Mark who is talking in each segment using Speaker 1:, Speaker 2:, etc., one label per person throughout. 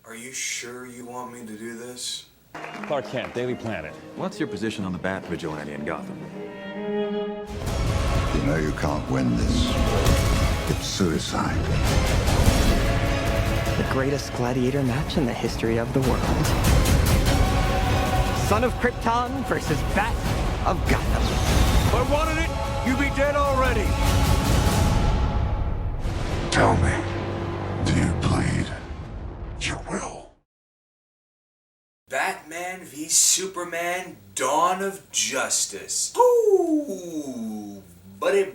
Speaker 1: Are you sure you want me to do this?
Speaker 2: Clark Kent, Daily Planet.
Speaker 3: What's your position on the Bat Vigilante in Gotham?
Speaker 4: You know you can't win this. It's suicide.
Speaker 5: The greatest gladiator match in the history of the world. Son of Krypton versus Bat of Gotham.
Speaker 6: If I wanted it, you'd be dead already.
Speaker 4: Tell me, do you bleed? You will.
Speaker 1: Batman v Superman: Dawn of Justice. Ooh, buddy.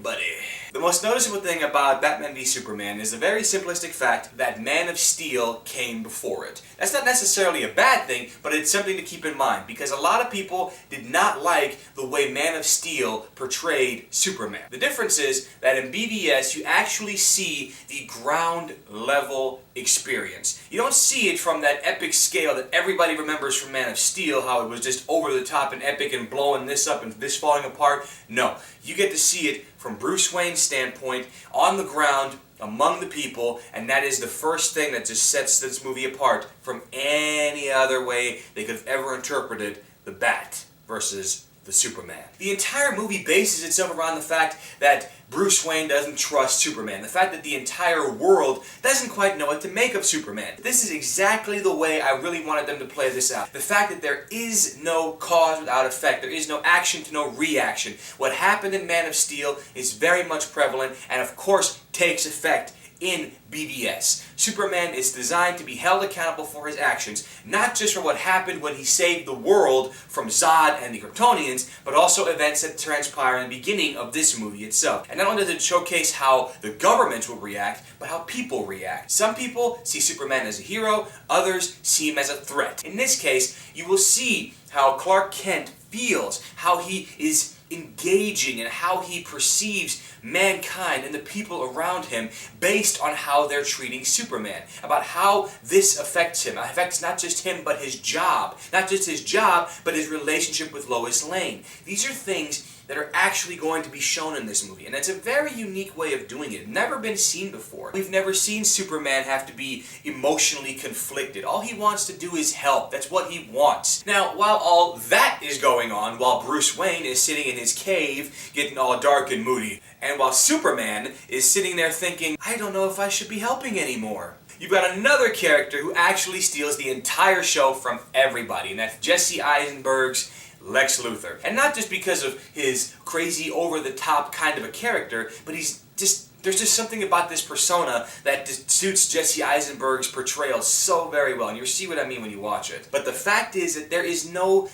Speaker 1: The most noticeable thing about Batman v Superman is the very simplistic fact that Man of Steel came before it. That's not necessarily a bad thing, but it's something to keep in mind, because a lot of people did not like the way Man of Steel portrayed Superman. The difference is that in BVS you actually see the ground level experience. You don't see it from that epic scale that everybody remembers from Man of Steel, how it was just over the top and epic and blowing this up and this falling apart. No, you get to see it from Bruce Wayne's standpoint, on the ground, among the people, and that is the first thing that just sets this movie apart from any other way they could have ever interpreted the Bat versus the Superman. The entire movie bases itself around the fact that Bruce Wayne doesn't trust Superman. The fact that the entire world doesn't quite know what to make of Superman. This is exactly the way I really wanted them to play this out. The fact that there is no cause without effect. There is no action to no reaction. What happened in Man of Steel is very much prevalent and of course takes effect in BVS. Superman is designed to be held accountable for his actions, not just for what happened when he saved the world from Zod and the Kryptonians, but also events that transpire in the beginning of this movie itself. And not only does it showcase how the government will react, but how people react. Some people see Superman as a hero, others see him as a threat. In this case, you will see how Clark Kent feels, how he is engaging and how he perceives mankind and the people around him based on how they're treating Superman. About how this affects him. It affects not just him but his job. Not just his job but his relationship with Lois Lane. These are things that are actually going to be shown in this movie. And it's a very unique way of doing it. Never been seen before. We've never seen Superman have to be emotionally conflicted. All he wants to do is help. That's what he wants. Now, while all that is going on, while Bruce Wayne is sitting in his cave, getting all dark and moody, and while Superman is sitting there thinking, I don't know if I should be helping anymore. You've got another character who actually steals the entire show from everybody, and that's Jesse Eisenberg's Lex Luthor. And not just because of his crazy over-the-top kind of a character, but there's just something about this persona that suits Jesse Eisenberg's portrayal so very well, and you'll see what I mean when you watch it. But the fact is that there is no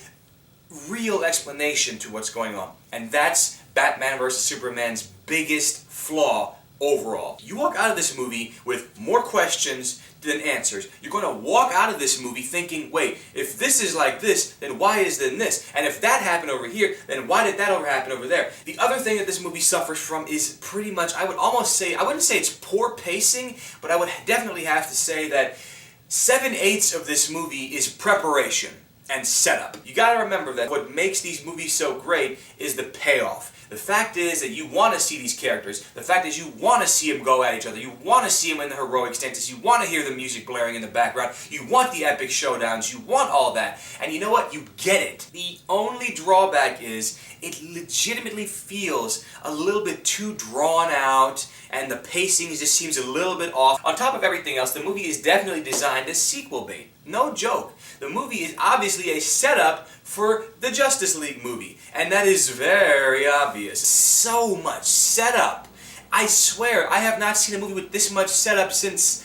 Speaker 1: real explanation to what's going on, and that's Batman vs. Superman's biggest flaw overall. You walk out of this movie with more questions than answers. You're going to walk out of this movie thinking, wait, if this is like this, then why is then this? And if that happened over here, then why did that happen over there? The other thing that this movie suffers from is pretty much, I would almost say, I wouldn't say it's poor pacing, but I would definitely have to say that 7/8 of this movie is preparation and setup. You gotta remember that what makes these movies so great is the payoff. The fact is that you want to see these characters. The fact is you want to see them go at each other. You want to see them in the heroic stances. You want to hear the music blaring in the background. You want the epic showdowns. You want all that. And you know what? You get it. The only drawback is it legitimately feels a little bit too drawn out and the pacing just seems a little bit off. On top of everything else, the movie is definitely designed as sequel bait. No joke. The movie is obviously a setup for the Justice League movie, and that is very obvious. So much setup. I swear, I have not seen a movie with this much setup since,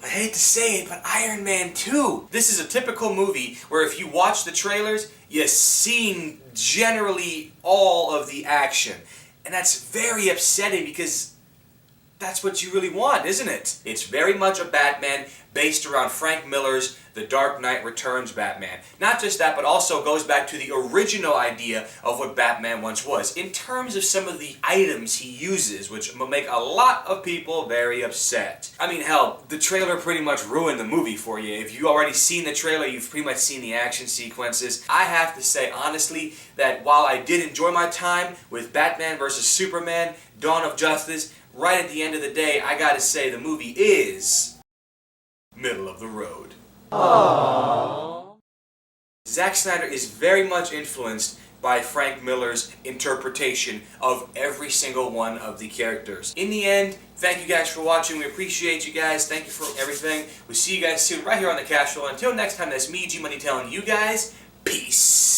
Speaker 1: I hate to say it, but Iron Man 2. This is a typical movie where if you watch the trailers, you've seen generally all of the action. And that's very upsetting because that's what you really want, isn't it? It's very much a Batman based around Frank Miller's The Dark Knight Returns Batman. Not just that, but also goes back to the original idea of what Batman once was, in terms of some of the items he uses, which will make a lot of people very upset. I mean, hell, the trailer pretty much ruined the movie for you. If you've already seen the trailer, you've pretty much seen the action sequences. I have to say, honestly, that while I did enjoy my time with Batman vs. Superman, Dawn of Justice, right at the end of the day, I gotta say the movie is middle of the road. Zack Snyder is very much influenced by Frank Miller's interpretation of every single one of the characters. In the end, thank you guys for watching. We appreciate you guys. Thank you for everything. We'll see you guys soon right here on The Casual. Until next time, that's me, G Money, telling you guys, peace.